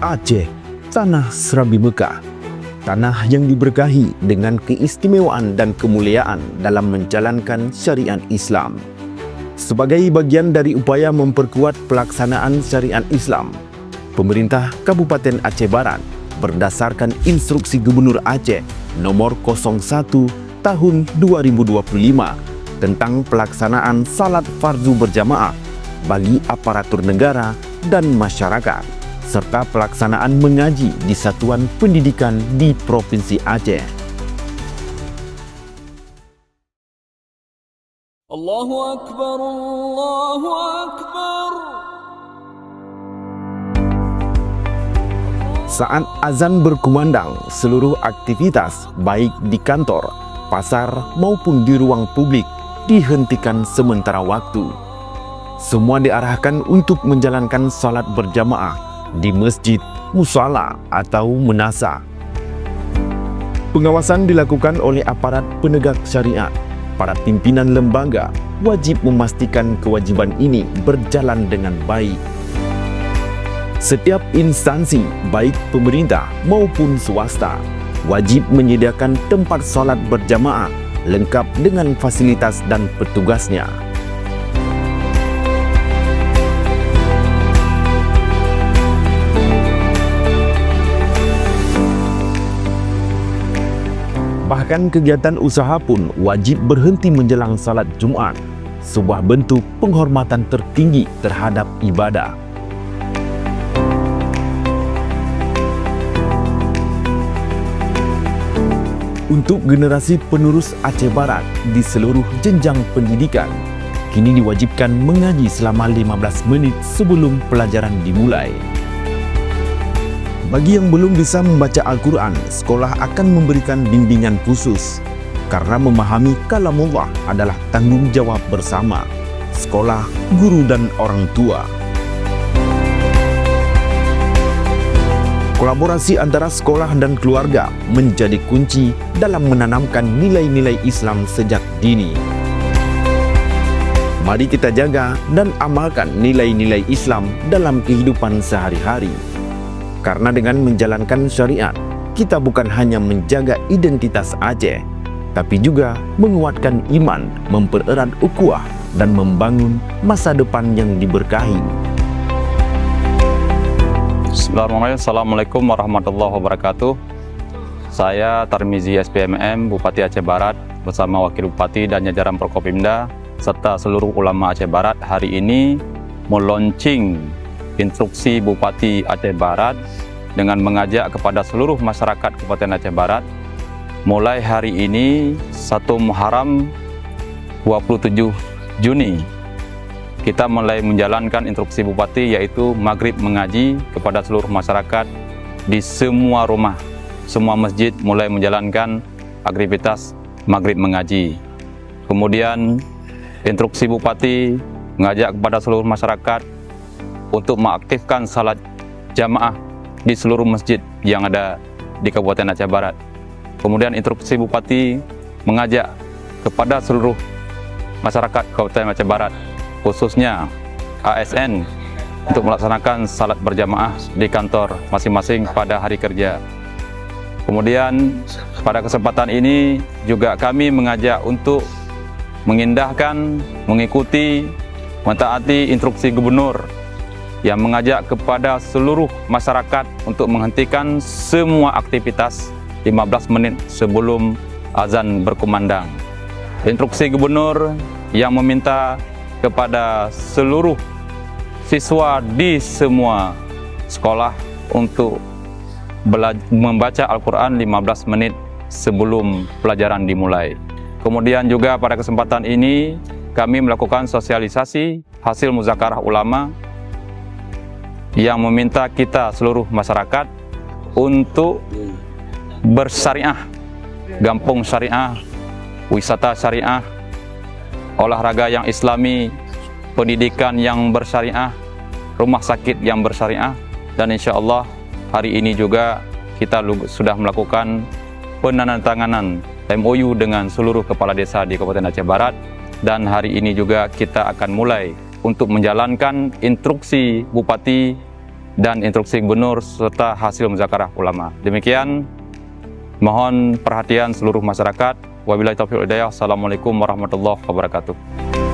Aceh, tanah Serabi Mekah. Tanah yang diberkahi dengan keistimewaan dan kemuliaan dalam menjalankan syariat Islam. Sebagai bagian dari upaya memperkuat pelaksanaan syariat Islam, pemerintah Kabupaten Aceh Barat berdasarkan Instruksi Gubernur Aceh Nomor 01 Tahun 2025 tentang pelaksanaan salat fardu berjamaah bagi aparatur negara dan masyarakat, serta pelaksanaan mengaji di satuan pendidikan di Provinsi Aceh. Allahu Akbar, Allahu Akbar. Saat azan berkumandang, seluruh aktivitas baik di kantor, pasar maupun di ruang publik dihentikan sementara waktu. Semua diarahkan untuk menjalankan salat berjamaah di masjid, musala atau menasa. Pengawasan dilakukan oleh aparat penegak syariat. Para pimpinan lembaga wajib memastikan kewajiban ini berjalan dengan baik. Setiap instansi, baik pemerintah maupun swasta, wajib menyediakan tempat salat berjamaah lengkap dengan fasilitas dan petugasnya. Bahkan kegiatan usaha pun wajib berhenti menjelang salat Jumat, sebuah bentuk penghormatan tertinggi terhadap ibadah. Untuk generasi penerus Aceh Barat di seluruh jenjang pendidikan, kini diwajibkan mengaji selama 15 menit sebelum pelajaran dimulai. Bagi yang belum bisa membaca Al-Quran, sekolah akan memberikan bimbingan khusus. Karena memahami kalamullah adalah tanggung jawab bersama sekolah, guru, dan orang tua. Kolaborasi antara sekolah dan keluarga menjadi kunci dalam menanamkan nilai-nilai Islam sejak dini. Mari kita jaga dan amalkan nilai-nilai Islam dalam kehidupan sehari-hari. Karena dengan menjalankan syariat, kita bukan hanya menjaga identitas Aceh, tapi juga menguatkan iman, mempererat ukhuwah, dan membangun masa depan yang diberkahi. Bismillahirrahmanirrahim. Assalamualaikum warahmatullahi wabarakatuh. Saya Tarmizi SPMM, Bupati Aceh Barat, bersama Wakil Bupati dan jajaran Prokopimda, serta seluruh ulama Aceh Barat hari ini meluncing Instruksi Bupati Aceh Barat dengan mengajak kepada seluruh masyarakat Kabupaten Aceh Barat mulai hari ini 1 Muharram 27 Juni kita mulai menjalankan instruksi Bupati, yaitu maghrib mengaji kepada seluruh masyarakat di semua rumah, semua masjid mulai menjalankan aktivitas maghrib mengaji. Kemudian instruksi Bupati mengajak kepada seluruh masyarakat untuk mengaktifkan salat jamaah di seluruh masjid yang ada di Kabupaten Aceh Barat. Kemudian instruksi Bupati mengajak kepada seluruh masyarakat Kabupaten Aceh Barat, khususnya ASN, untuk melaksanakan salat berjamaah di kantor masing-masing pada hari kerja. Kemudian pada kesempatan ini juga kami mengajak untuk mengindahkan, mengikuti, mentaati instruksi Gubernur yang mengajak kepada seluruh masyarakat untuk menghentikan semua aktivitas 15 menit sebelum azan berkumandang. Instruksi Gubernur yang meminta kepada seluruh siswa di semua sekolah untuk membaca Al-Quran 15 menit sebelum pelajaran dimulai. Kemudian juga pada kesempatan ini kami melakukan sosialisasi hasil muzakarah ulama yang meminta kita seluruh masyarakat untuk bersyariah, gampung syariah, wisata syariah, olahraga yang islami, pendidikan yang bersyariah, rumah sakit yang bersyariah, dan insya Allah hari ini juga kita sudah melakukan penandatanganan MOU dengan seluruh kepala desa di Kabupaten Aceh Barat, dan hari ini juga kita akan mulai untuk menjalankan instruksi Bupati dan instruksi gubernur serta hasil muzakarah ulama. Demikian, mohon perhatian seluruh masyarakat. Wabillahi taufiq wal hidayah. Assalamualaikum warahmatullahi wabarakatuh.